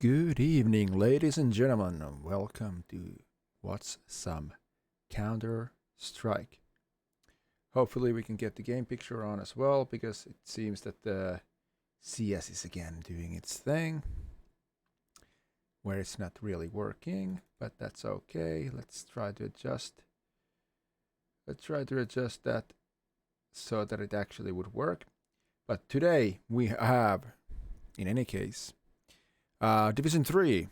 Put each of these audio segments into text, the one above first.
Good evening, ladies and gentlemen. Welcome to What's Some Counter Strike. Hopefully, we can get the game picture on as well because it seems that the CS is again doing its thing where it's not really working, but that's okay. Let's try to adjust. Let's try to adjust that so that it actually would work. But today we have, in any case, Div.3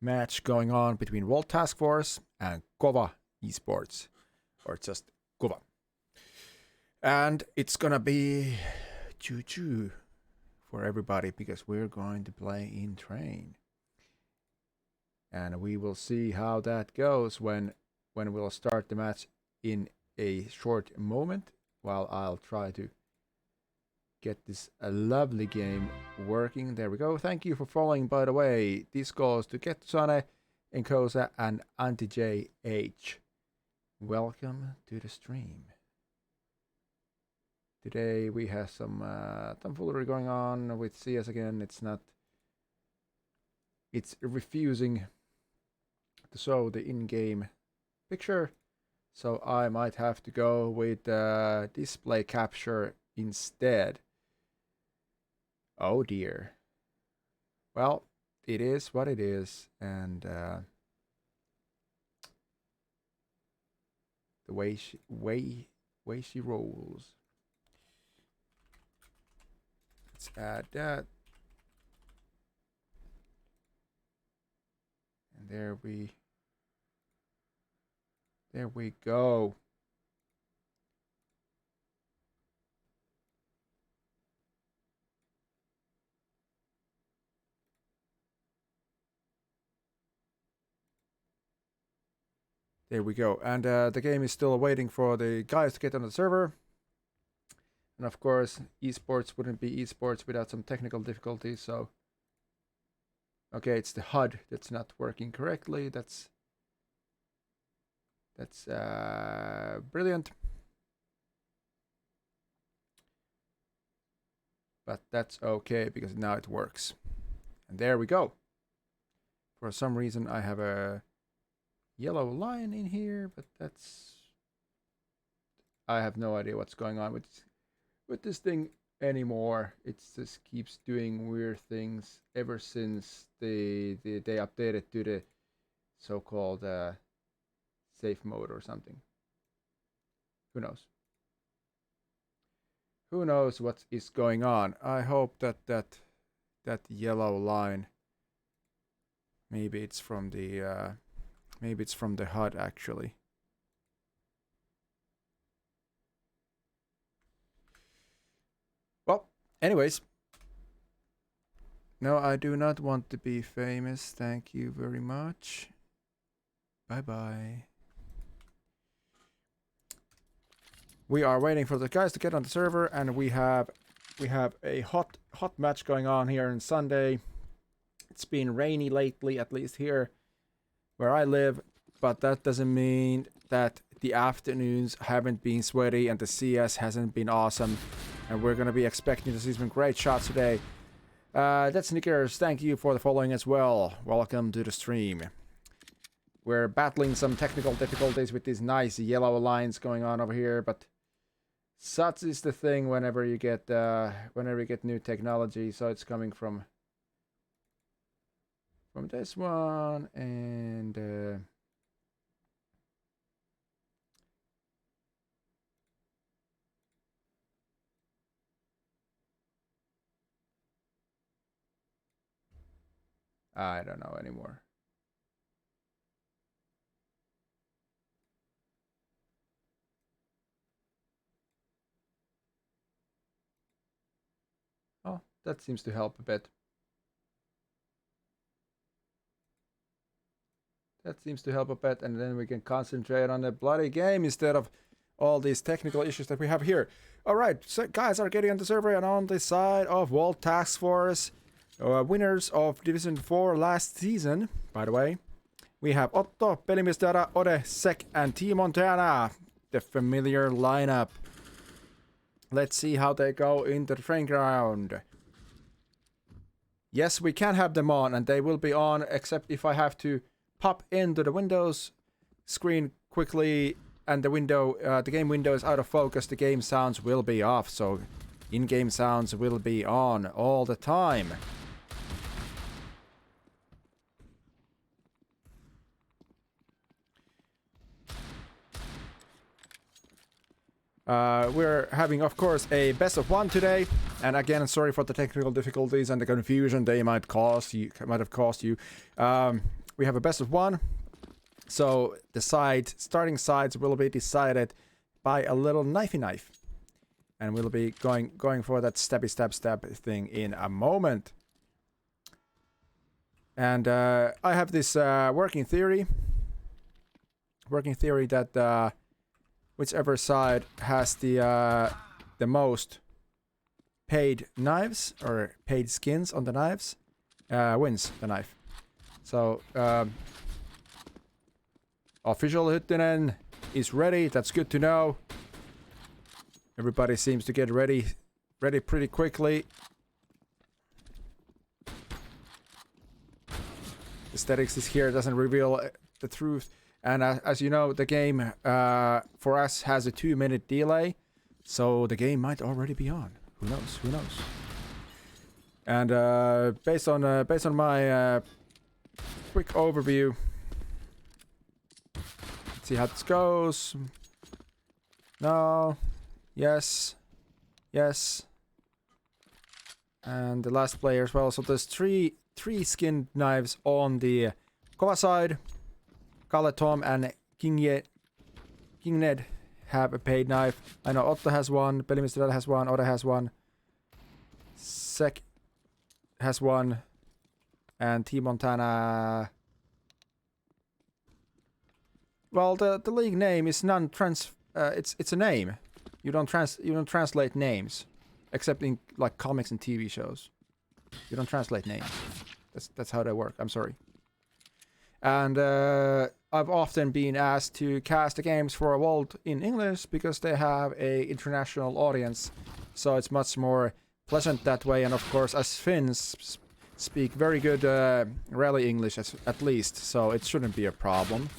match going on between Wolt Task Force and KOVA Esports, or just KOVA. And it's gonna be choo-choo for everybody because we're going to play in train. And we will see how that goes when we'll start the match in a short moment, while I'll try to get this lovely game working. There we go. Thank you for following, by the way. This goes to Ketsune, Enkosa, and Anti-JH. Welcome to the stream. Today we have some tomfoolery going on with CS again. It's refusing to show the in-game picture, so I might have to go with display capture instead. Oh dear. Well, it is what it is, and the way she rolls. Let's add that, and there we go. There we go. And the game is still waiting for the guys to get on the server. And of course, esports wouldn't be esports without some technical difficulties. So, okay, it's the HUD that's not working correctly. That's brilliant. But that's okay because now it works. And there we go. For some reason, I have a yellow line in here, but I have no idea what's going on with this thing anymore. It just keeps doing weird things ever since they updated to the so-called safe mode or something. Who knows? Who knows what is going on? I hope that yellow line, maybe it's from the HUD actually. Well, anyways. No, I do not want to be famous. Thank you very much. Bye-bye. We are waiting for the guys to get on the server, and we have a hot match going on here on Sunday. It's been rainy lately, at least here where I live, but that doesn't mean that the afternoons haven't been sweaty and the CS hasn't been awesome. And we're gonna be expecting to see some great shots today. That's Snickers. Thank you for the following as well. Welcome to the stream. We're battling some technical difficulties with these nice yellow lines going on over here, but such is the thing whenever you get new technology. So it's coming from this one, and I don't know anymore. Oh, that seems to help a bit. That seems to help a bit, and then we can concentrate on the bloody game instead of all these technical issues that we have here. Alright, so guys are getting on the server, and on the side of Wolt Task Force, winners of Division 4 last season, by the way, we have Otto, Pelimistera, Ode, Sek, and T Montana, the familiar lineup. Let's see how they go in the train ground. Yes, we can have them on, and they will be on, except if I have to pop into the Windows screen quickly, and the game window is out of focus, the game sounds will be off, so in-game sounds will be on all the time. We're having, of course, a best of 1 today, and again, sorry for the technical difficulties and the confusion they might have caused you. We have a best of 1, so the starting sides will be decided by a little knifey knife, and we'll be going for that stab thing in a moment. And I have this working theory that whichever side has the most paid knives or paid skins on the knives wins the knife. So official Hyttinen is ready. That's good to know. Everybody seems to get ready pretty quickly. Aesthetics is here, doesn't reveal the truth. And as you know, the game for us has a 2-minute delay, so the game might already be on. Who knows? Who knows? And based on my quick overview, let's see how this goes. No, yes, yes, and the last player as well. So there's three skinned knives on the KOVA side. Kalle, Tom, and King Ned have a paid knife. I know Otto has one, Pelimistera has one, Ode has one, Sek has one, and T Montana. Well, the league name is it's a name. You don't translate names, except in like comics and TV shows. You don't translate names. That's how they work. I'm sorry. And I've often been asked to cast the games for Wolt in English because they have a international audience, so it's much more pleasant that way. And of course, as Finns speak very good rally English at least, so it shouldn't be a problem.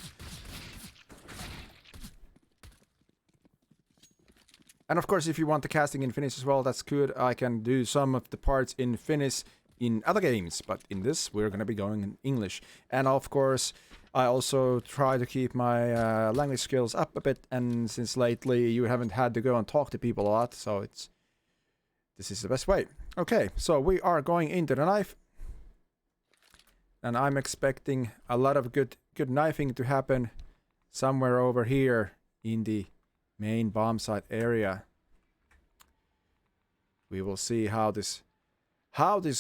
And of course, if you want the casting in Finnish as well, that's good. I can do some of the parts in Finnish in other games, but in this we're going to be going in English. And of course, I also try to keep my language skills up a bit, and since lately you haven't had to go and talk to people a lot, so this is the best way. Okay, so we are going into the knife, and I'm expecting a lot of good knifing to happen somewhere over here in the main bomb site area. We will see how this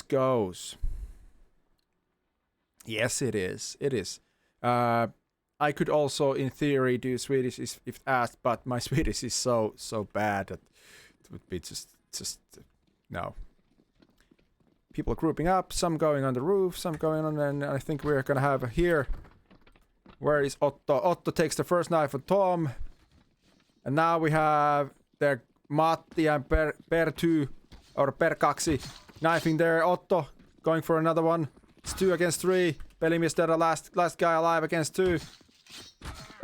goes. Yes, it is. It is. I could also, in theory, do Swedish if asked, but my Swedish is so bad that it would be just no. People grouping up, some going on the roof, some going on, and I think we're gonna have here. Where is Otto? Otto takes the first knife of Tom, and now we have there Matti and Per2 or Per2 knifing there. Otto going for another one. It's 2 against 3. Pelimistera last guy alive against 2.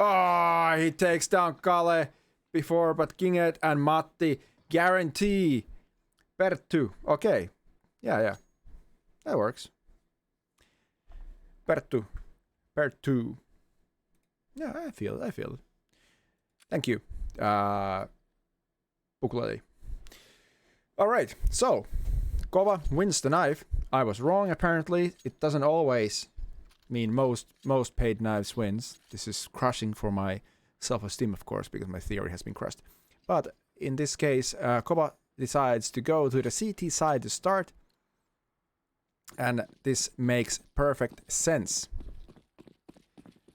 Oh, he takes down Kalle before, but Kinget and Matti guarantee Perttu. Okay. Yeah. That works. Perttu. Yeah, I feel it. Thank you. Bukladi. Alright, so KOVA wins the knife. I was wrong apparently. It doesn't always mean most paid knives wins. This is crushing for my self-esteem, of course, because my theory has been crushed. But in this case, KOVA decides to go to the CT side to start, and this makes perfect sense.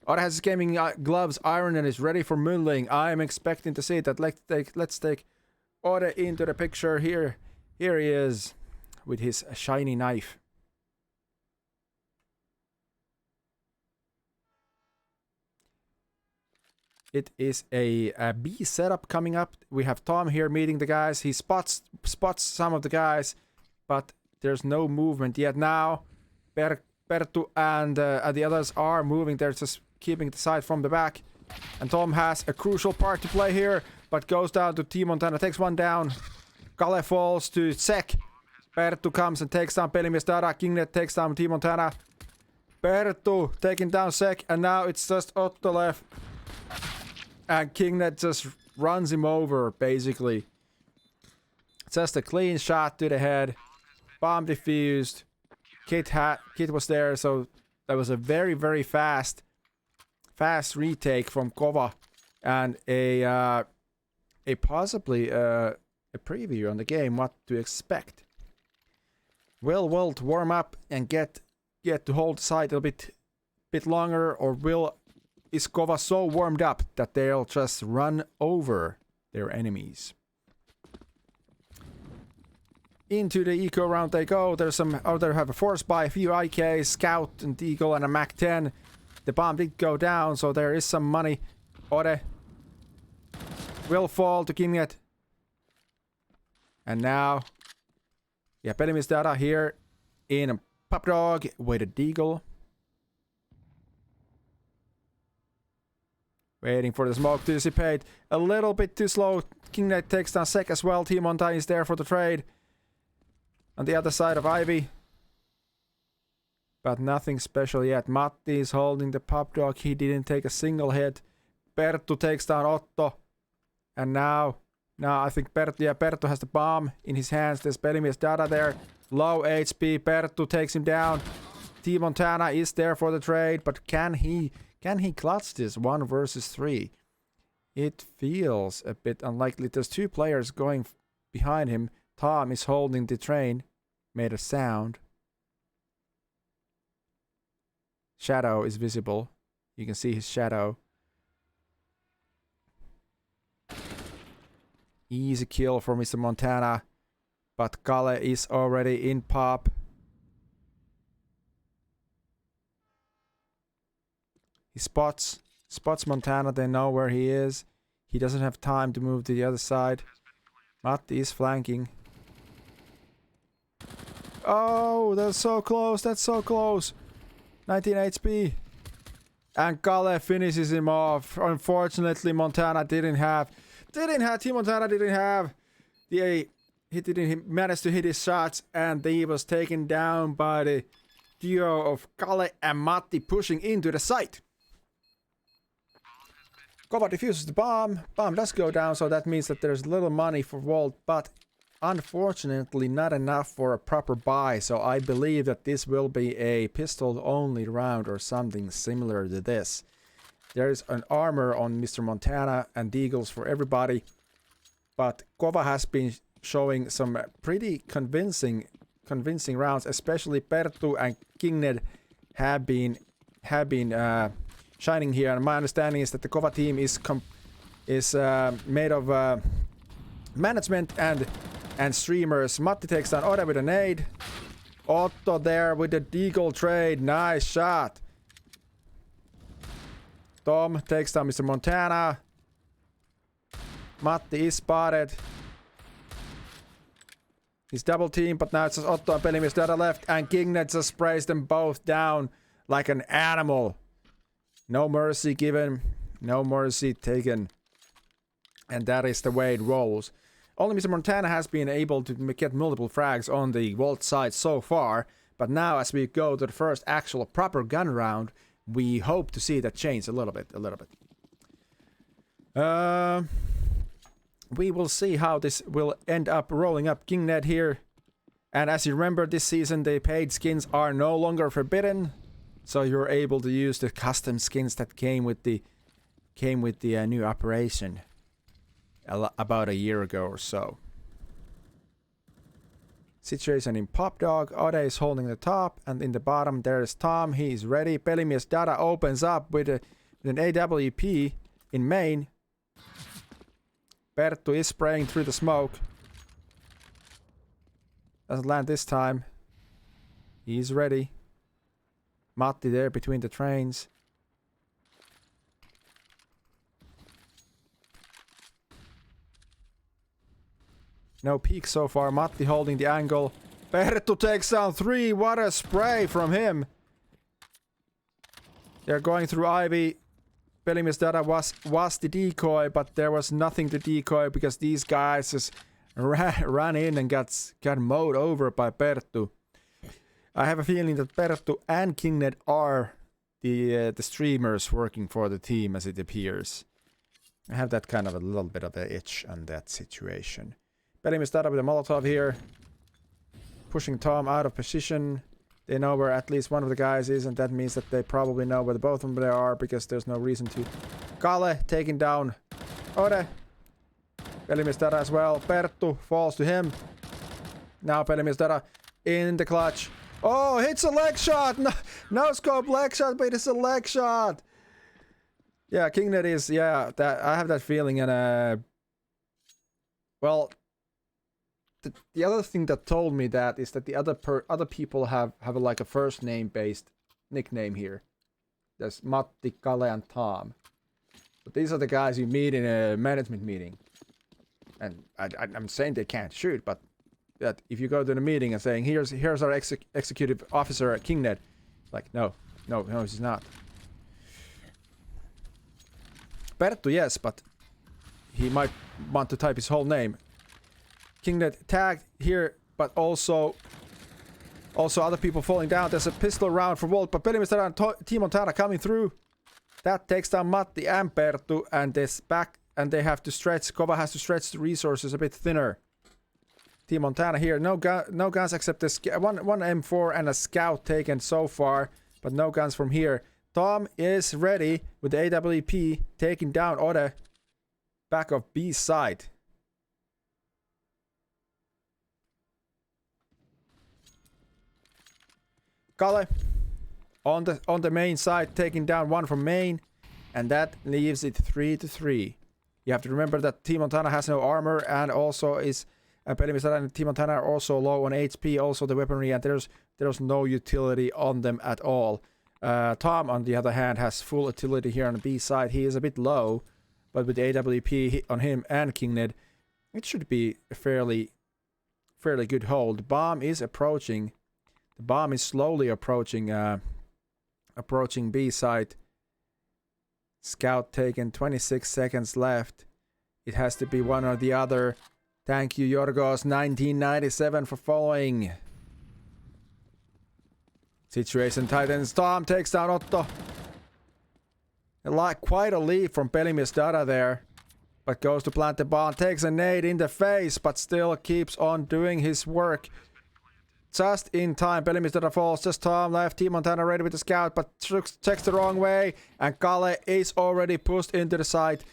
Ode has his gaming gloves ironed and is ready for mulling. I am expecting to see that. Let's take Ode into the picture here. Here he is with his shiny knife. It is a B setup coming up. We have Tom here meeting the guys. He spots some of the guys, but there's no movement yet. Now Perttu and the others are moving. They're just keeping the side from the back. And Tom has a crucial part to play here, but goes down to Team Montana, takes one down. Kale falls to Sek. Perttu comes and takes down Pelimies Dada. Kingnet takes down Team Montana. Perttu taking down Sek, and now it's just Otto left. And Kingnet just runs him over, basically. Just a clean shot to the head. Bomb defused. Kit was there, so that was a very, very fast retake from KOVA. And a possibly a preview on the game, what to expect. Will Wolt warm up and get to hold the side a bit longer, or is KOVA so warmed up that they'll just run over their enemies? Into the eco round they go. There's some they have a force buy, a few IKs, Scout and Eagle, and a Mac 10. The bomb did go down, so there is some money. Ode will fall to Kingnet. And now, yeah, Pelimies Dada here in a Pop Dog with a Deagle. Waiting for the smoke to dissipate. A little bit too slow. Kingnet takes down Sek as well. Team Montana is there for the trade. On the other side of Ivy. But nothing special yet. Matti is holding the Pop Dog. He didn't take a single hit. Perttu takes down Otto. And now I think Perttu has the bomb in his hands. There's Pelimies Dada there. Low HP. Perttu takes him down. Team Montana is there for the trade, but can he clutch this 1 versus 3? It feels a bit unlikely. There's 2 players going behind him. Tom is holding the train. Made a sound. Shadow is visible. You can see his shadow. Easy kill for Mr. Montana. But Kale is already in pop. He spots Montana. They know where he is. He doesn't have time to move to the other side. Matti is flanking. Oh, that's so close. That's so close. 19 HP. And Kale finishes him off. Unfortunately, Team Montana didn't have he didn't manage to hit his shots, and he was taken down by the duo of Kale and Matti pushing into the site. KOVA defuses the bomb. Bomb does go down, so that means that there's little money for Wolt, but unfortunately not enough for a proper buy, so I believe that this will be a pistol-only round or something similar to this. There's an armor on Mr. Montana and deagles for everybody, but KOVA has been showing some pretty convincing rounds, especially Perttu and Kingnet have been shining here. And my understanding is that the KOVA team is made of management and streamers. Matti takes down Ode with a nade. Otto there with the deagle trade. Nice shot. Tom takes down Mr. Montana. Matti is spotted. He's double teamed, but now it's just Otto and Pelimies Dada left, and Kingnet just sprays them both down like an animal. No mercy given, no mercy taken. And that is the way it rolls. Only Mr. Montana has been able to get multiple frags on the Wolt side so far, but now as we go to the first actual proper gun round, we hope to see that change a little bit. We will see how this will end up rolling up. Kingnet here. And as you remember, this season the paid skins are no longer forbidden. So you're able to use the custom skins that came with the new operation about a year ago or so. Situation in Pop Dog. Ode is holding the top, and in the bottom there is Tom. He is ready. Pelimies Dada opens up with an AWP in main. Perttu is spraying through the smoke. Doesn't land this time. He's ready. Matti there between the trains. No peek so far. Matti holding the angle. Perttu takes down 3. What a spray from him. They're going through Ivy. Pelimisdata was the decoy, but there was nothing to decoy because these guys just ran in and got mowed over by Perttu. I have a feeling that Perttu and Kingnet are the streamers working for the team, as it appears. I have that kind of a little bit of an itch on that situation. Pelimisdata with a Molotov here. Pushing Tom out of position. They know where at least one of the guys is, and that means that they probably know where both of them are, because there's no reason to. Kalle taking down Ode. Pelimisdata as well. Perttu falls to him. Now Pelimisdata in the clutch. Oh, hits a leg shot! No scope leg shot, but it's a leg shot! Yeah, Kingnet is, yeah, that I have that feeling, and well, the other thing that told me that is that the other people have like a first name based nickname here. There's Matti, Kalle, and Tom. But these are the guys you meet in a management meeting. And I'm saying they can't shoot, but that if you go to the meeting and saying here's our executive officer at Kingnet, like no, he's not. Perttu, yes, but he might want to type his whole name. Kingnet tagged here, but also other people falling down. There's a pistol round for Wolt, but Pelimisdata and Team Montana coming through. That takes down Matti and Perttu, and this back, and they have to stretch. KOVA has to stretch the resources a bit thinner. Team Montana here, no guns except this one M4 and a scout taken so far, but no guns from here. Tom is ready with the AWP, taking down Ode, back of B side. Kalle on the main side, taking down one from main, and that leaves it 3-3. You have to remember that Team Montana has no armor, and also is Pelimisdata and Team Montana are also low on HP, also the weaponry, and there's no utility on them at all. Tom, on the other hand, has full utility here on the B side. He is a bit low, but with the AWP on him and Kingnet, it should be a fairly good hold. The bomb is approaching. The bomb is slowly approaching B side. Scout taken, 26 seconds left. It has to be one or the other. Thank you, Yorgos 1997, for following. Situation tightens. Tom takes down Otto. Quite a lead from Pelimisdata there. But goes to plant the bomb. Takes a nade in the face, but still keeps on doing his work. Just in time, Pelimisdata falls. Just Tom left. Team Montana ready with the scout, but checks the wrong way. And Kalle is already pushed into the site.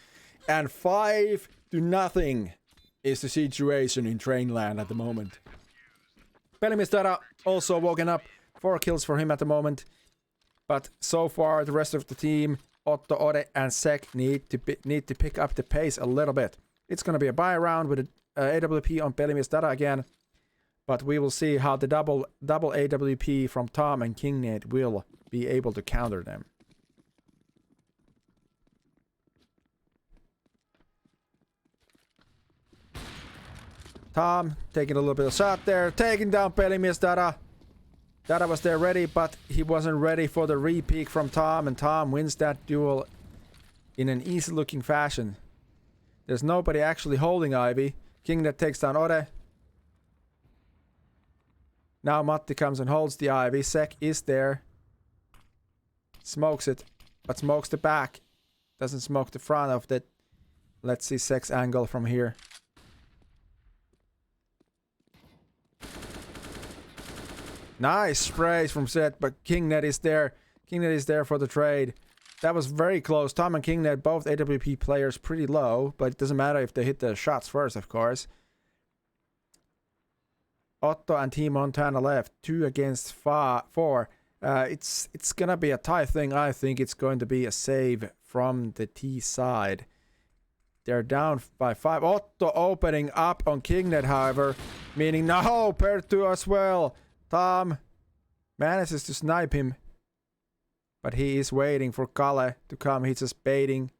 And 5-0 is the situation in Trainland at the moment. Pelimisdata also woken up. 4 kills for him at the moment. But so far, the rest of the team, Otto, Ode, and Sek need to pick up the pace a little bit. It's going to be a buy round with an AWP on Pelimisdata again. But we will see how the double AWP from Tom and Kingnet will be able to counter them. Tom taking a little bit of shot there, taking down Pelimisdata. Data was there ready, but he wasn't ready for the re-peek from Tom, and Tom wins that duel in an easy-looking fashion. There's nobody actually holding Ivy. Kingnet takes down Ode. Now Matti comes and holds the Ivy. Sek is there. Smokes it, but smokes the back. Doesn't smoke the front of it. Let's see Sek's angle from here. Nice sprays from Sek, but Kingnet is there. Kingnet is there for the trade. That was very close. Tom and Kingnet, both AWP players, pretty low, but it doesn't matter if they hit the shots first, of course. Otto and Team Montana left, 2 against 4. It's gonna be a tie thing. I think it's going to be a save from the T side. They're down by 5. Otto opening up on Kingnet, however, meaning no, Perttu as well. Tom manages to snipe him, but he is waiting for Kalle to come. He's just baiting.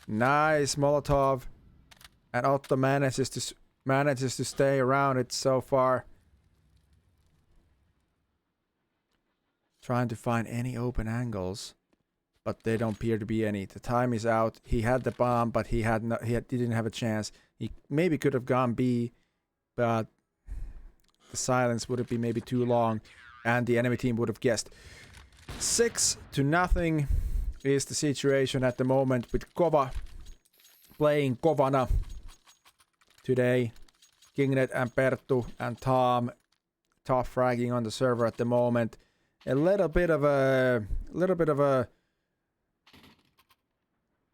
Nice Molotov. And Otto manages to stay around it so far. Trying to find any open angles, but there don't appear to be any. The time is out. He had the bomb, but he didn't have a chance. He maybe could have gone B, but the silence would have been maybe too long, and the enemy team would have guessed. 6-0 is the situation at the moment with KOVA playing KOVAna today. Kingnet and Perttu and Tom top fragging on the server at the moment. A little bit of a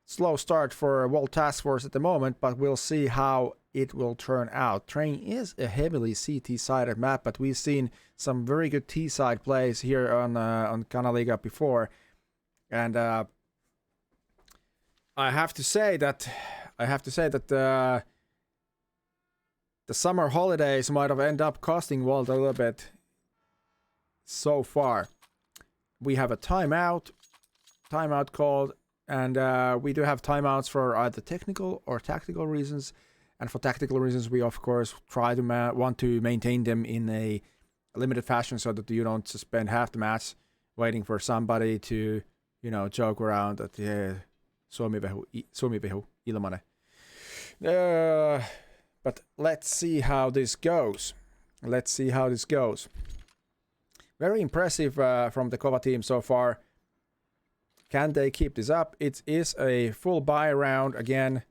slow start for Wolt Task Force at the moment, but we'll see how it will turn out. Train is a heavily CT-sided map, but we've seen some very good T-side plays here on Kanaliiga before, and I have to say that the summer holidays might have ended up costing Wolt a little bit. So far, we have a timeout called, and we do have timeouts for either technical or tactical reasons. And for tactical reasons, we of course try to want to maintain them in a limited fashion so that you don't spend half the match waiting for somebody to, joke around that Suomi vehu ilmanen. But let's see how this goes. Very impressive from the KOVA team so far. Can they keep this up? It is a full buy round again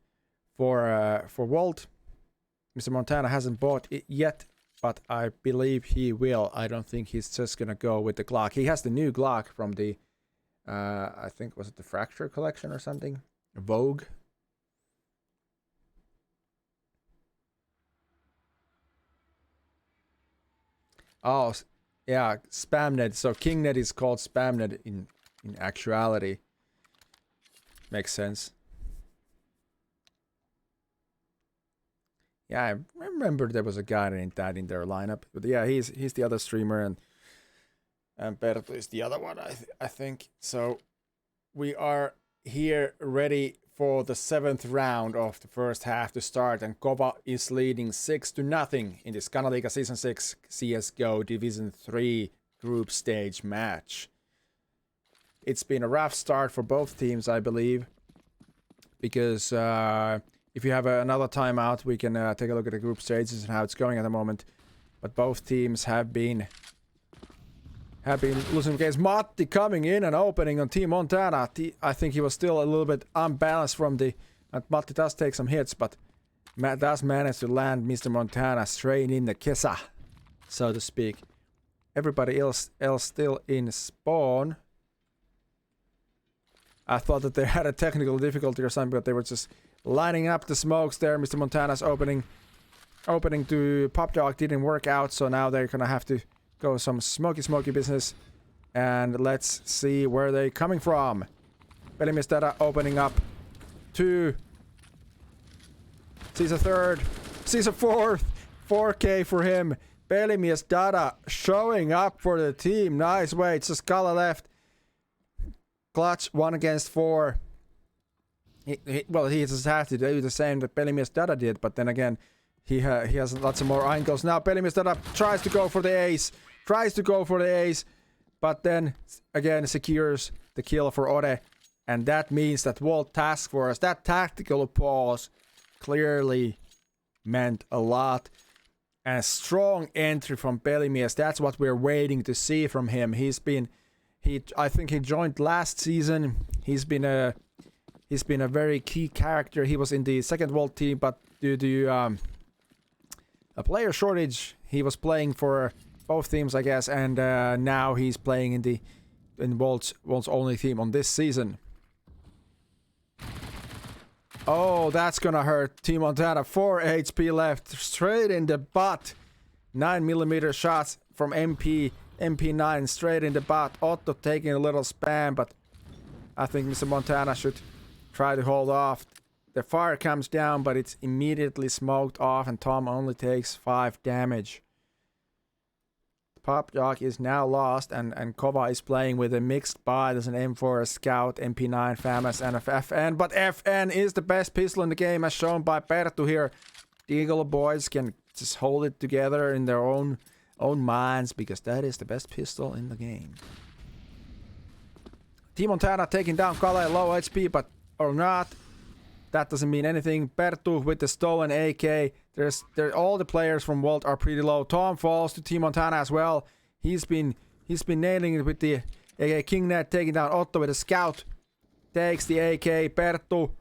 for Wolt. Mr. Montana hasn't bought it yet, but I believe he will. I don't think he's just gonna go with the Glock. He has the new Glock from the, I think, was it the Fracture collection or something? Vogue. Oh, yeah, Spamnet. So Kingnet is called Spamnet in actuality. Makes sense. Yeah, I remember there was a guy named that in their lineup. But yeah, he's the other streamer, and Perttu is the other one, I think. So we are here ready for the 7th round of the first half to start, and KOVA is leading 6-0 in this Kanaliiga Season 6 CSGO Division 3 group stage match. It's been a rough start for both teams, I believe, because if you have another timeout, we can take a look at the group stages and how it's going at the moment. But both teams have been losing games. Matti coming in and opening on Team Montana. I think he was still a little bit unbalanced from the... And Matti does take some hits, but Matt does manage to land Mr. Montana straight in the kesa, so to speak. Everybody else still in spawn. I thought that they had a technical difficulty or something, but they were just lining up the smokes there. Mr. Montana's opening to Pop Dog didn't work out, so now they're gonna have to go some smoky business. And let's see where they're coming from. Pelimies Dada opening up 2. Sees a 3rd. Sees a 4th. 4K for him. Pelimies Dada showing up for the team. Nice way. It's just Kala left. Clutch 1 against 4. Well, he just has to do the same that Pelimies Dada did, but then again, he has lots of more angles. Now Pelimies Dada tries to go for the ace. But then again secures the kill for Ode. And that means that Wolt Task Force, that tactical pause, clearly meant a lot. And a strong entry from Pelimies. That's what we're waiting to see from him. I think he joined last season. He's been a very key character. He was in the second Wolt team, but due to a player shortage, he was playing for both teams, I guess, and now he's playing in Wolt's only team on this season. Oh, that's gonna hurt. Team Montana, 4 HP left, straight in the butt. 9mm shots from MP9 straight in the butt. Otto taking a little spam, but I think Mr. Montana should try to hold off. The fire comes down, but it's immediately smoked off, and Tom only takes 5 damage. Pop Dog is now lost, and KOVA is playing with a mixed buy. There's an M4, a Scout, MP9, FAMAS, and a FN. But FN is the best pistol in the game, as shown by Perttu here. The Eagle boys can just hold it together in their own minds, because that is the best pistol in the game. Team Montana taking down Kale, low HP, but or not. That doesn't mean anything. Perttu with the stolen AK. All the players from Wolt are pretty low. Tom falls to Team Montana as well. He's been nailing it with the AK. Kingnet taking down Otto with a Scout. Takes the AK. Perttu.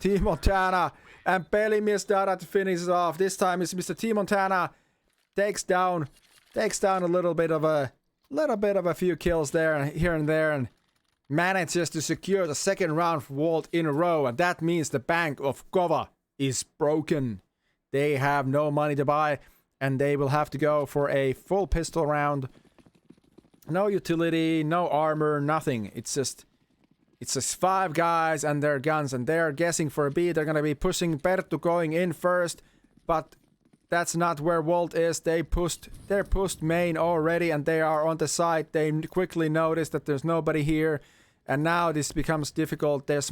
Team Montana and Pelimies Dara to finish it off. This time it's Mr. Team Montana takes down a little bit of a few kills there and here and there, and manages to secure the second round for Wolt in a row, and that means the bank of KOVA is broken. They have no money to buy, and they will have to go for a full pistol round. No utility, no armor, nothing. It's just 5 guys and their guns, and they're guessing for a B. They're gonna be pushing Perttu going in first, but that's not where Wolt is. They're pushed main already, and they are on the side. They quickly notice that there's nobody here, and now this becomes difficult. They're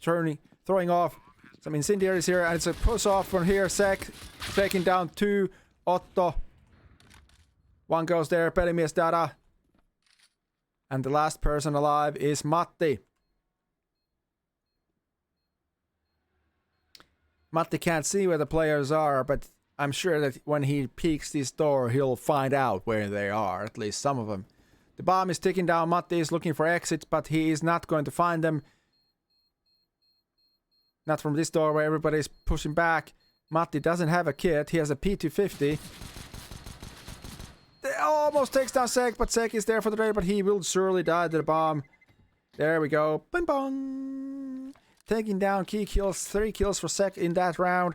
throwing off some incendiaries here, and it's a push off from here. Sek taking down 2. Otto. 1 goes there. Pelimies Dara. And the last person alive is Matti. Matti can't see where the players are, but I'm sure that when he peeks this door, he'll find out where they are, at least some of them. The bomb is ticking down. Matti is looking for exits, but he is not going to find them. Not from this door where everybody's pushing back. Matti doesn't have a kit. He has a P250. They almost takes down Sek, but Sek is there for the day, but he will surely die to the bomb. There we go. Bing bong. Taking down key kills. 3 kills for Sek in that round.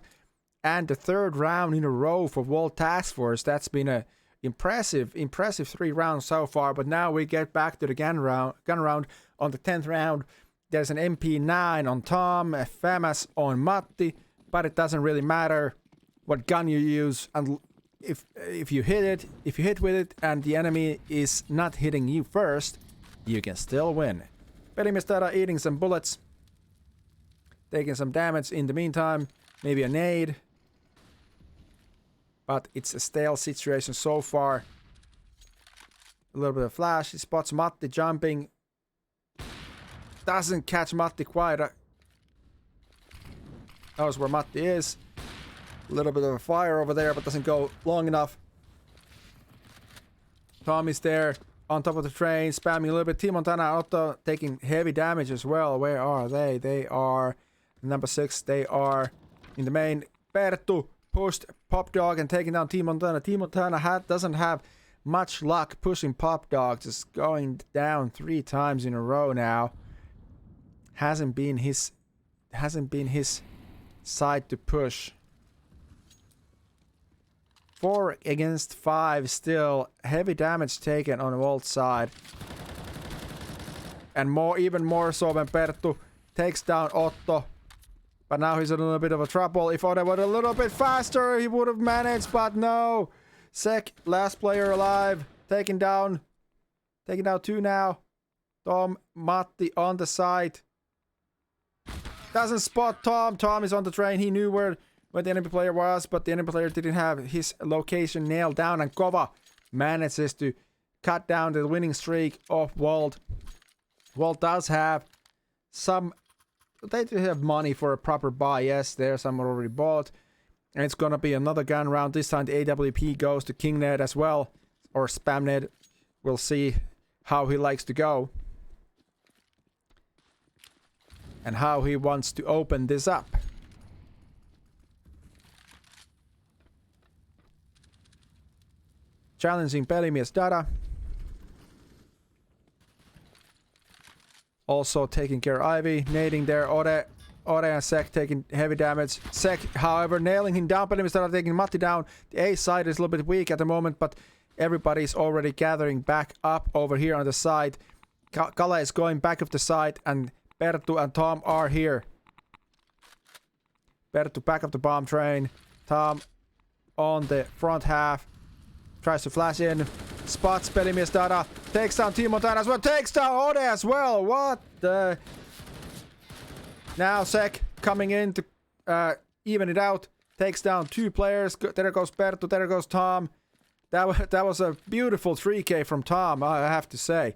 And the 3rd round in a row for Wolt Task Force. That's been a impressive 3 rounds so far. But now we get back to the gun round. On the 10th round, there's an MP9 on Tom, a FAMAS on Matti. But it doesn't really matter what gun you use. And if you hit with it and the enemy is not hitting you first, you can still win. Pelimies Dara eating some bullets. Taking some damage in the meantime. Maybe a nade. But it's a stale situation so far. A little bit of flash. He spots Matti jumping. Doesn't catch Matti quite. Knows where Matti is. A little bit of a fire over there, but doesn't go long enough. Tom is there on top of the train, spamming a little bit. Team Montana Otto taking heavy damage as well. Where are they? They are number 6. They are in the main. Perttu pushed Pop Dog and taking down Team Montana. Team Montana doesn't have much luck pushing Pop Dog, just going down 3 times in a row now. Hasn't been his side to push. 4 against 5 still. Heavy damage taken on the Wolt side. And even more so when Perttu takes down Otto. But now he's in a little bit of a trouble. If Otto were a little bit faster, he would have managed, but no. Sek, last player alive. Taking down 2 now. Tom, Matti on the side. Doesn't spot Tom. Tom is on the train. He knew where the enemy player was, but the enemy player didn't have his location nailed down, and KOVA manages to cut down the winning streak of Wolt. Wolt does have some... They do have money for a proper buy. Yes, there's some already bought. And it's gonna be another gun round. This time the AWP goes to Kingnet as well. Or Spamnet. We'll see how he likes to go. And how he wants to open this up. Challenging Pelimies Dara. Also taking care of Ivy, nading there. Ore and Sek taking heavy damage. Sek, however, nailing him down. Pelimies Dara taking Matti down. The A side is a little bit weak at the moment, but everybody's already gathering back up over here on the side. Kale is going back of the side, and Perttu and Tom are here. Perttu back of the bomb train. Tom on the front half. Tries to flash in. Spots Pelimies Dada. Takes down Team Montana as well. Takes down Ode as well. What the... Now Sek coming in to even it out. Takes down 2 players. There goes Perttu. There goes Tom. That was a beautiful 3K from Tom, I have to say.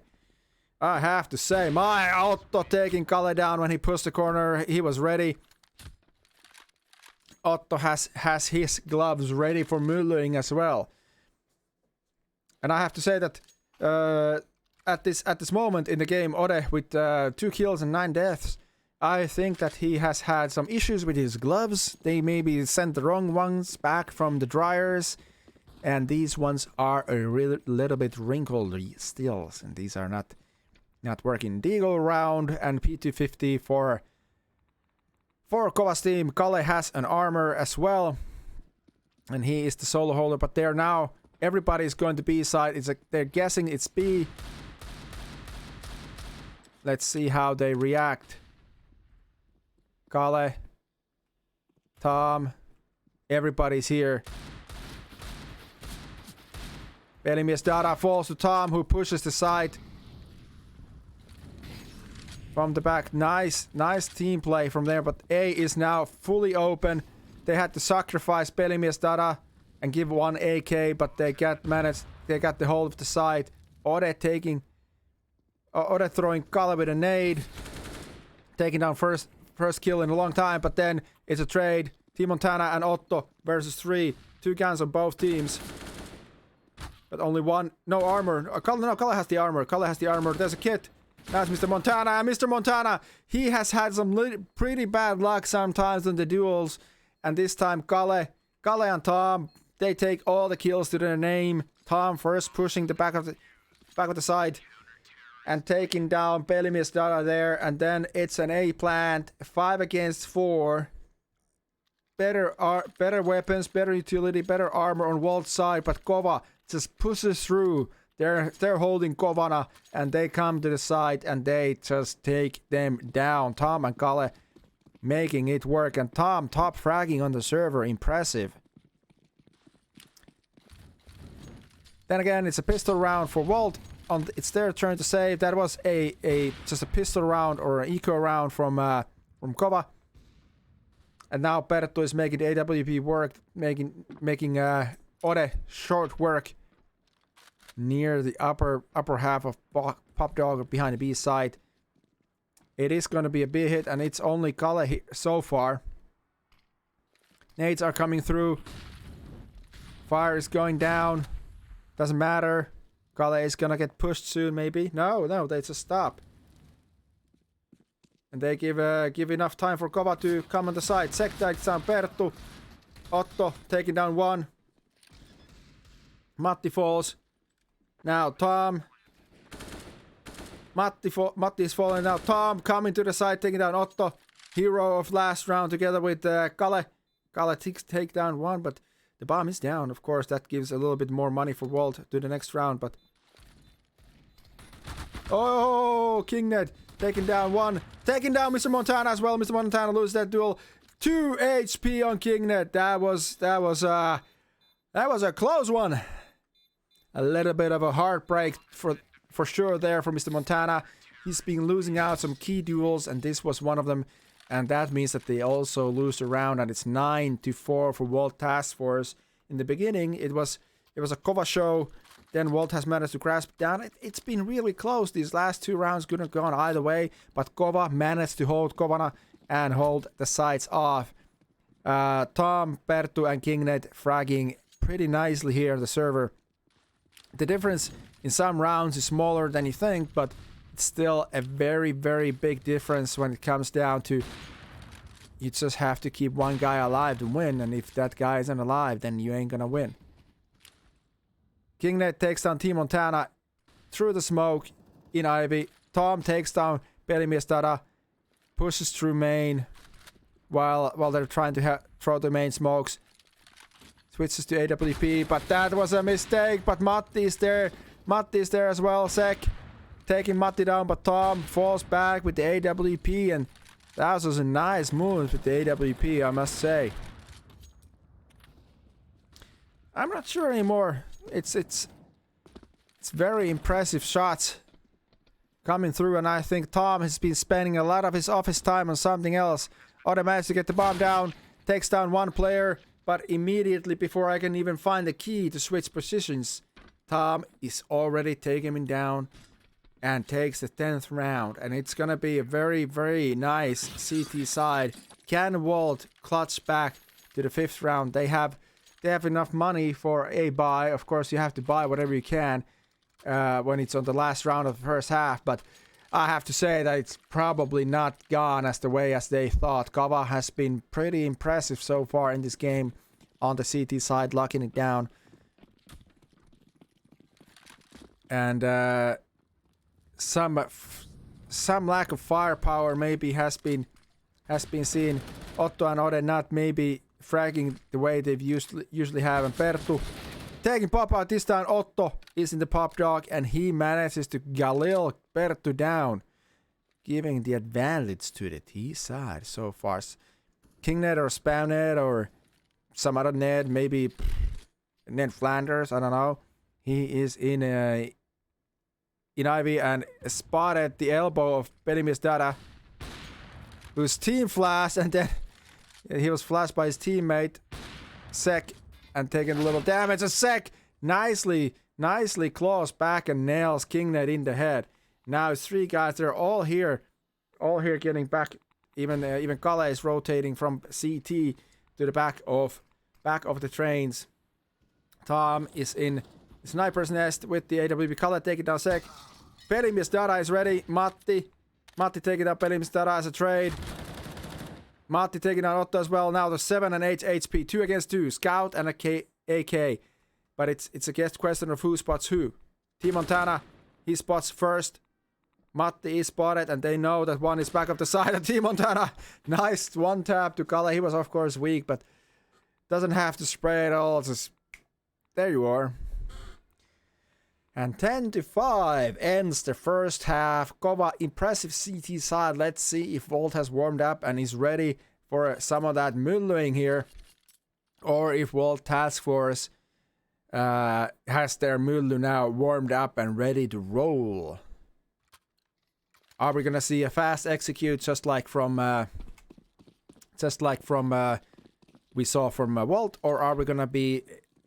My Otto taking Kalle down when he pushed the corner. He was ready. Otto has his gloves ready for Müllering as well. And I have to say that at this moment in the game, Ode with 2 kills and 9 deaths, I think that he has had some issues with his gloves. They maybe sent the wrong ones back from the dryers. And these ones are a little bit wrinkled still. And these are not working. Deagle round and P250 for KOVA's team. Kalle has an armor as well. And he is the solo holder. But they're now... Everybody's going to B side. It's like they're guessing it's B. Let's see how they react. Kalle, Tom, everybody's here. Pelimies Dada falls to Tom, who pushes the side. From the back. Nice team play from there, but A is now fully open. They had to sacrifice Pelimies Dada and give 1 AK, but they got the hold of the side. Ode throwing Kalle with a nade. Taking down first kill in a long time, but then it's a trade. Team Montana and Otto versus 3. 2 guns on both teams. But only 1. No armor. Kalle has the armor. There's a kit. Now it's Mr. Montana. And Mr. Montana, he has had some pretty bad luck sometimes in the duels. And this time Kalle and Tom, they take all the kills to their name. Tom first pushing the back of the side and taking down Pelimies Dada there, and then it's an A plant, 5 against 4. Better weapons, better utility, better armor on Wolt's side, but KOVA just pushes through. They're holding Kovana, and they come to the side and they just take them down. Tom and Kalle making it work, and Tom top fragging on the server, impressive. Then again, it's a pistol round for Wolt. It's their turn to save. That was just a pistol round or an eco round from KOVA. And now Perttu is making the AWP work, making Ode short work near the upper half of Pop Dog behind the B side. It is going to be a big hit, and it's only Kalle so far. Nades are coming through. Fire is going down. Doesn't matter. Kalle is gonna get pushed soon, maybe. No, they just stop. And they give enough time for KOVA to come on the side. Sek takes down Perttu. Otto taking down 1. Matti falls. Now Tom. Matti is falling now. Tom coming to the side, taking down Otto. Hero of last round together with Kalle. Kalle take down 1, but the bomb is down. Of course, that gives a little bit more money for Wolt to the next round, but... Oh, Kingned taking down 1. Taking down Mr. Montana as well. Mr. Montana loses that duel. 2 HP on Kingned. That was a close one. A little bit of a heartbreak for sure there for Mr. Montana. He's been losing out some key duels, and this was one of them. And that means that they also lose the round, and it's 9-4 for Wolt Task Force. In the beginning, it was a KOVA show. Then Wolt has managed to grasp down. It's been really close. These last 2 rounds could have gone either way, but KOVA managed to hold Kovana and hold the sides off. Tom, Perttu, and Kingned fragging pretty nicely here on the server. The difference in some rounds is smaller than you think, but it's still a very, very big difference when it comes down to you just have to keep one guy alive to win, and if that guy isn't alive, then you ain't gonna win. Kingned takes down Team Montana through the smoke in Ivy. Tom takes down Pelimies Dada, pushes through main while they're trying to throw the main smokes. Switches to AWP, but that was a mistake. But Matti is there. Matti is there as well. Sek taking Matti down, but Tom falls back with the AWP, and that was a nice move with the AWP, I must say. I'm not sure anymore. It's very impressive shots coming through, and I think Tom has been spending a lot of his office time on something else. Ode managed to get the bomb down, takes down one player, but immediately before I can even find the key to switch positions, Tom is already taking him down and takes the 10th round. And it's gonna be a very, very nice CT side. Can Wolt clutch back to the 5th round? They have enough money for a buy. Of course, you have to buy whatever you can when it's on the last round of the first half, but I have to say that it's probably not gone as the way as they thought. KOVA has been pretty impressive so far in this game on the CT side, locking it down. And some lack of firepower maybe has been seen. Otto and Ode not maybe fragging the way they've usually have, and Perttu taking pop out this time. Otto is in the pop dog, and he manages to Galil Perttu down, giving the advantage to the T side so far. Kingnet or Spamnet or some other Ned, maybe Ned Flanders, I don't know. He is in Ivy and spotted the elbow of Pelimies Dada, whose team flashed, and then he was flashed by his teammate Sek and taking a little damage. And Sek nicely claws back and nails Kingnet in the head. Now it's 3 guys. They're all here getting back. Even Kale is rotating from CT to the back of the trains. Tom is in Sniper's Nest with the AWP. Kale taking down Sek. Pelimies Dada is ready. Matti taking down Pelimies Dada as a trade. Matti taking down Otto as well. Now the 7 and 8 HP. 2 against 2. Scout and a AK. But it's a guest question of who spots who. Team Montana, he spots first. Matti is spotted, and they know that one is back of the side of Team Montana. Nice one tap to Kale. He was of course weak, but doesn't have to spray at all. Just there you are. And 10-5 ends the first half. KOVA impressive CT side. Let's see if Wolt has warmed up and is ready for some of that mylluing here, or if Wolt Task Force has their myllu now warmed up and ready to roll. Are we gonna see a fast execute just like from we saw from Wolt, or are we gonna be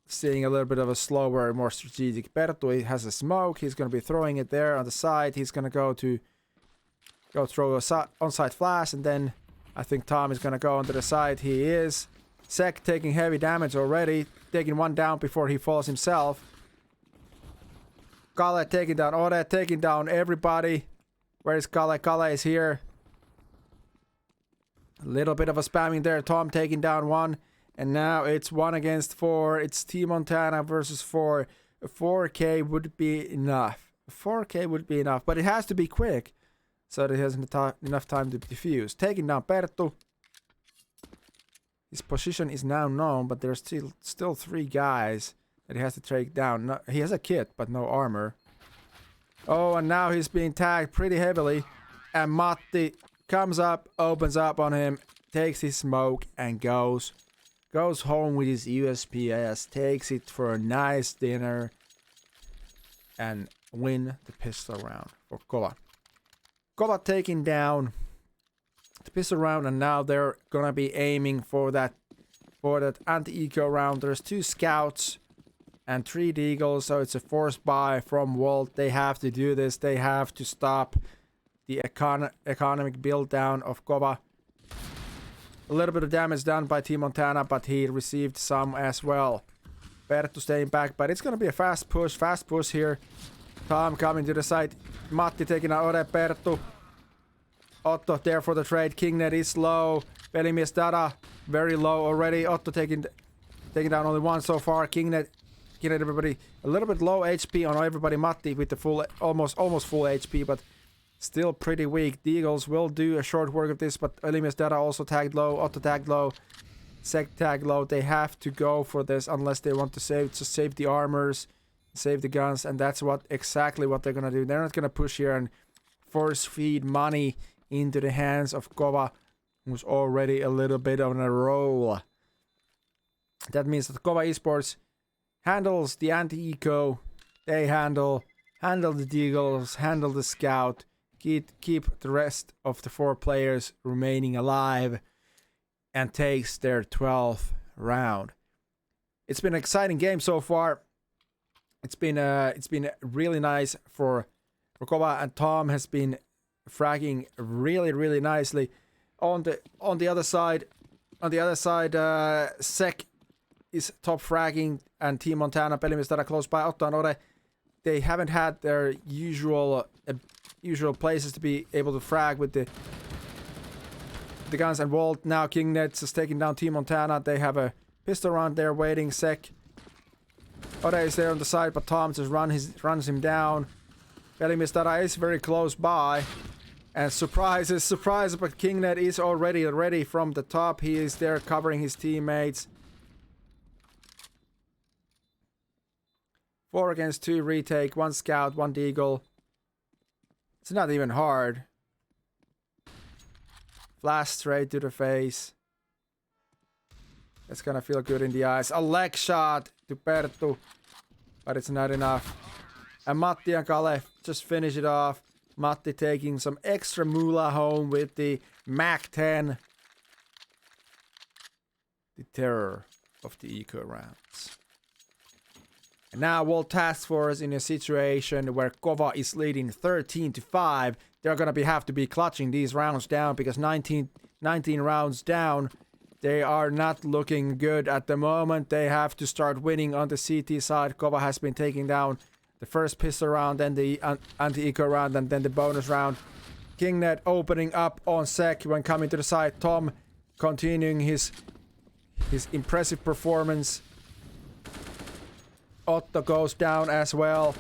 seeing a little bit of a slower, more strategic? Perttu has a smoke. He's gonna be throwing it there on the side. He's gonna go throw a onside flash, and then I think Tom is gonna go onto the side. He is. Sek taking heavy damage already, taking one down before he falls himself. Kale taking down Ode, taking down everybody. Where is Kale? Kale is here. A little bit of a spamming there. Tom taking down one. And now it's 1 against 4. It's Team Montana versus 4. A 4K would be enough. A 4K would be enough. But it has to be quick, so that he has enough time to defuse. Taking down Perttu. His position is now known, but there's still 3 guys that he has to take down. No, he has a kit, but no armor. Oh, and now he's being tagged pretty heavily. And Matti comes up, opens up on him, takes his smoke, and goes home with his USPS, takes it for a nice dinner, and win the pistol round for KOVA. KOVA taking down the pistol round, and now they're gonna be aiming for that anti-eco round. There's 2 scouts and 3 deagles, so it's a forced buy from Wolt. They have to do this. They have to stop the economic build down of KOVA. A little bit of damage done by Team Montana, but he received some as well. Perttu staying back, but it's gonna be a fast push here. Tom coming to the side. Matti taking out Ode. Perttu. Otto there for the trade. Kingnet is low. Pelimies Dada very low already. Otto taking down only one so far. Kingnet everybody a little bit low HP on everybody. Matti with the full almost full HP, but still pretty weak. The Eagles will do a short work of this, but Pelimies Dada also tagged low. Otto tagged low. Sek tagged low. They have to go for this unless they want to save the armors, save the guns, and that's exactly what they're gonna do. They're not gonna push here and force feed money into the hands of KOVA, who's already a little bit on a roll. That means that KOVA Esports handles the anti-eco. They handle the deagles, handle the scout, keep the rest of the 4 players remaining alive, and takes their 12th round. It's been an exciting game so far. It's been really nice for KOVA, and Tom has been fragging really nicely. On the other side, Sek is top fragging, and Team Montana, Pelimies that are close by, Otto and Ore, they haven't had their usual places to be able to frag with the guns. And Wolt now, Kingnets is taking down Team Montana. They have a pistol round there waiting. Sek, Ore is there on the side, but Tom just runs him down. Pelimies that is very close by. And surprise, but Kingnet is already ready from the top. He is there covering his teammates. 4 against 2 retake, 1 scout, 1 deagle. It's not even hard. Flash straight to the face. It's gonna feel good in the eyes. A leg shot to Perttu, but it's not enough. And Matti and Kale just finish it off. Matti taking some extra moolah home with the Mac-10. The terror of the eco rounds. And now Wolt Task Force in a situation where KOVA is leading 13-5. They're gonna have to be clutching these rounds down, because 19 rounds down, they are not looking good at the moment. They have to start winning on the CT side. KOVA has been taking down the first pistol round, then the anti-eco round, and then the bonus round. Kingnet opening up on Sek when coming to the side. Tom continuing his impressive performance. Otto goes down as well.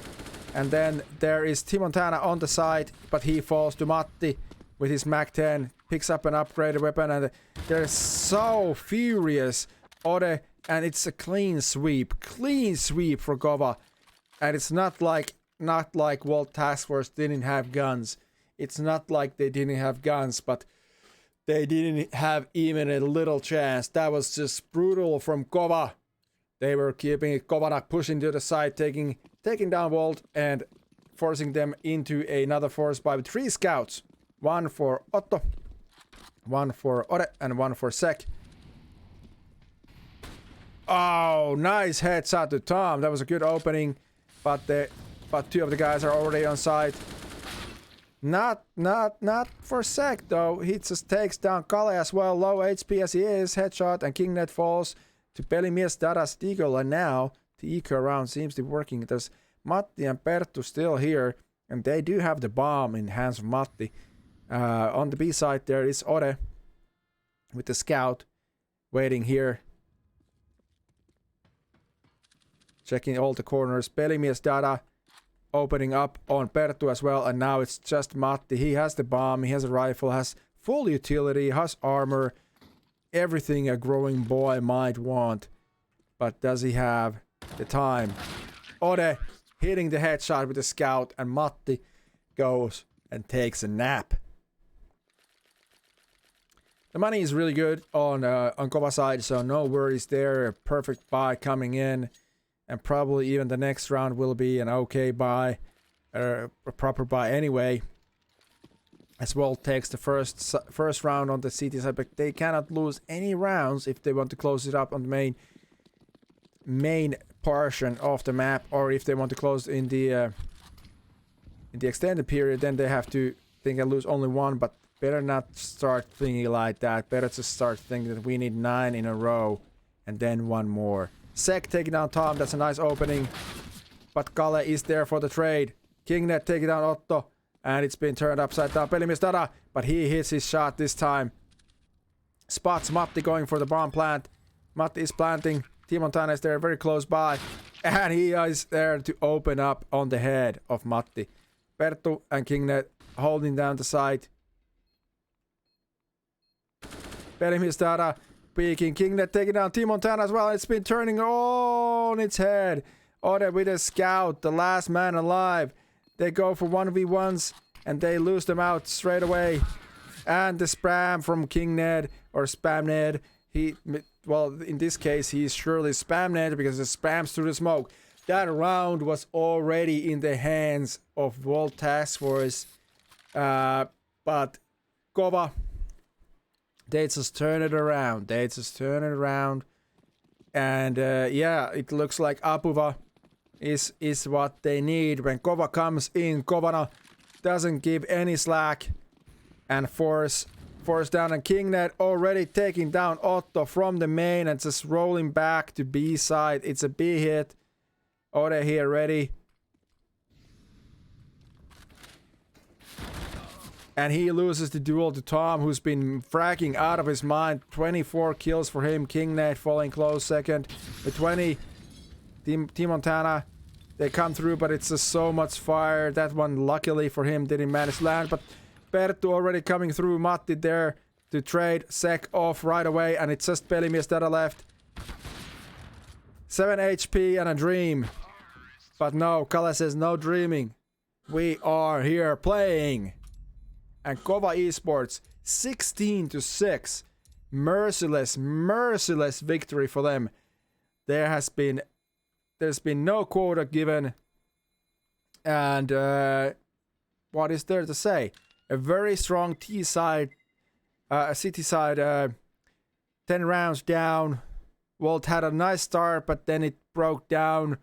And then there is Team Montana on the side, but he falls to Matti with his Mac-10. Picks up an upgraded weapon, and they're so furious. Ode, and it's a clean sweep for KOVA. And it's not like Wolt Task Force didn't have guns. It's not like they didn't have guns, but they didn't have even a little chance. That was just brutal from KOVA. They were keeping KOVA pushing to the side, taking down Wolt and forcing them into another force by 3 scouts. 1 for Otto, 1 for Ore, and 1 for Sek. Oh, nice headshot to Tom. That was a good opening, but 2 of the guys are already on site. Not for Sek though. He just takes down Kale as well. Low HP as he is. Headshot, and Kingnet falls to Pelimies Dada's deagle, and now the eco round seems to be working. There's Matti and Perttu still here, and they do have the bomb in the hands of Matti. On the B side there is Ore with the scout waiting here. Checking all the corners. Pelimies Dada opening up on Perttu as well, and now it's just Matti. He has the bomb, he has a rifle, has full utility, has armor. Everything a growing boy might want, but does he have the time? Ode hitting the headshot with the scout, and Matti goes and takes a nap. The money is really good on KOVA side, so no worries there. A perfect buy coming in, and probably even the next round will be an okay buy, a proper buy anyway. As well takes the first round on the CT side, but they cannot lose any rounds if they want to close it up on the main portion of the map, or if they want to close in the extended period, then they have to think and lose only 1. But better not start thinking like that. Better to start thinking that we need 9 in a row and then 1 more. Sek taking down Tom. That's a nice opening, but Kale is there for the trade. Kingnet taking down Otto. And it's been turned upside down. Pelimies Dada, but he hits his shot this time. Spots Matti going for the bomb plant. Matti is planting. Team Montana is there very close by. And he is there to open up on the head of Matti. Perttu and Kingnet holding down the site. Pelimies Dada peeking. Kingnet taking down Team Montana as well. It's been turning on its head. Ode with a scout, the last man alive. They go for 1v1s, and they lose them out straight away. And the spam from King Ned, or Spam Ned, he well, in this case, he's surely spammed because it spams through the smoke. That round was already in the hands of Wolt Task Force. But KOVA, they just turn it around. And yeah, it looks like Apuva is what they need. When KOVA comes in, KOVA doesn't give any slack and force down, and Kingnet already taking down Otto from the main and just rolling back to B side. It's a B hit. Ode here ready. And he loses the duel to Tom, who's been fragging out of his mind. 24 kills for him. Kingnet falling close second. The 20. Team Montana, they come through, but it's just so much fire. That one, luckily for him, didn't manage to land. But Perttu already coming through. Matti there to trade Sek off right away. And it's just Pelimies that are left. 7 HP and a dream. But no, Kalle says no dreaming. We are here playing. And KOVA Esports 16-6. Merciless victory for them. There's been no quota given. And what is there to say? A very strong T side, city side, 10 rounds down. Wolt had a nice start, but then it broke down.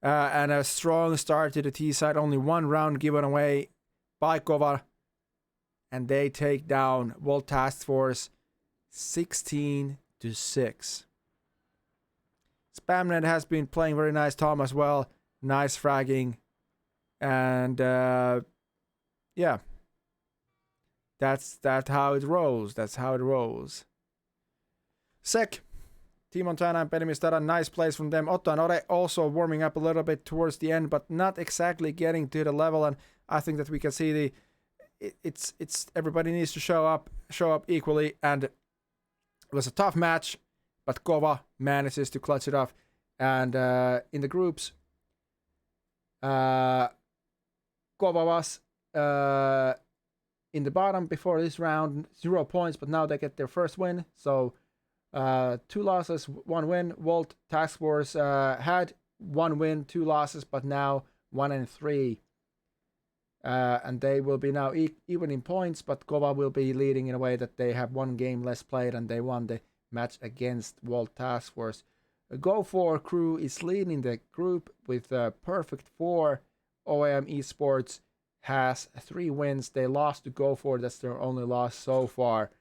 And a strong start to the T side. Only one round given away by KOVA. And they take down Wolt Task Force 16-6. Spamnet has been playing very nice. Tom as well. Nice fragging. And yeah. That's how it rolls. Sek. Team Montana and Pelimies, that a nice plays from them. Otto and Ode also warming up a little bit towards the end, but not exactly getting to the level. And I think that we can see it's everybody needs to show up equally. And it was a tough match, but KOVA manages to clutch it off. And in the groups, KOVA was in the bottom before this round, 0 points, but now they get their first win. So 2 losses, 1 win. Wolt Task Force had 1 win, 2 losses, but now 1 and 3. And they will be now even in points, but KOVA will be leading in a way that they have 1 game less played and they won the match against Wolt Task Force. Go4 crew is leading the group with a perfect 4. OAM Esports has 3 wins. They lost to Go4. That's their only loss so far.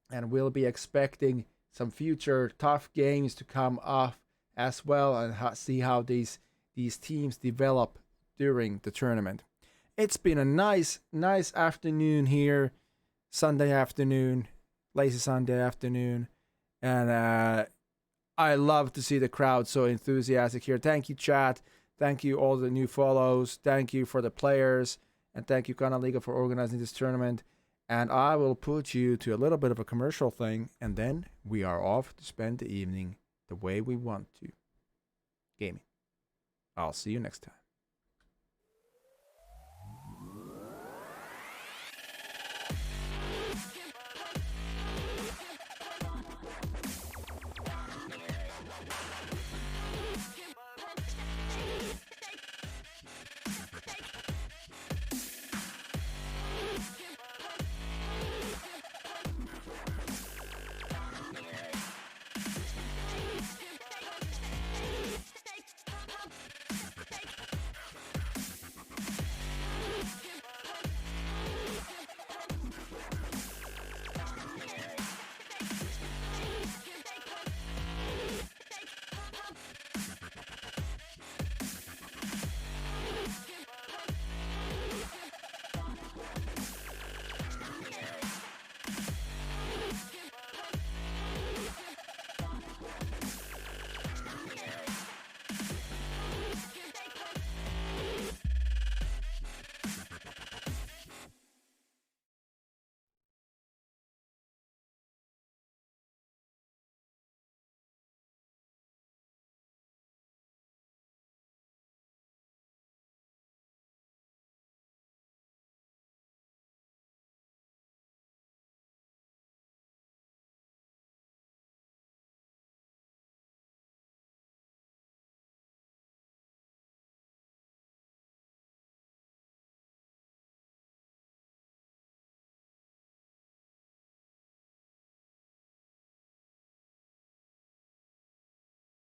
And we'll be expecting some future tough games to come off as well, and see how these teams develop during the tournament. It's been a nice afternoon here, Sunday afternoon, lazy Sunday afternoon, and I love to see the crowd so enthusiastic here. Thank you, chat. Thank you all the new follows. Thank you for the players, and thank you Kanaliiga for organizing this tournament. And I will put you to a little bit of a commercial thing, and then we are off to spend the evening the way we want to. Gaming. I'll see you next time.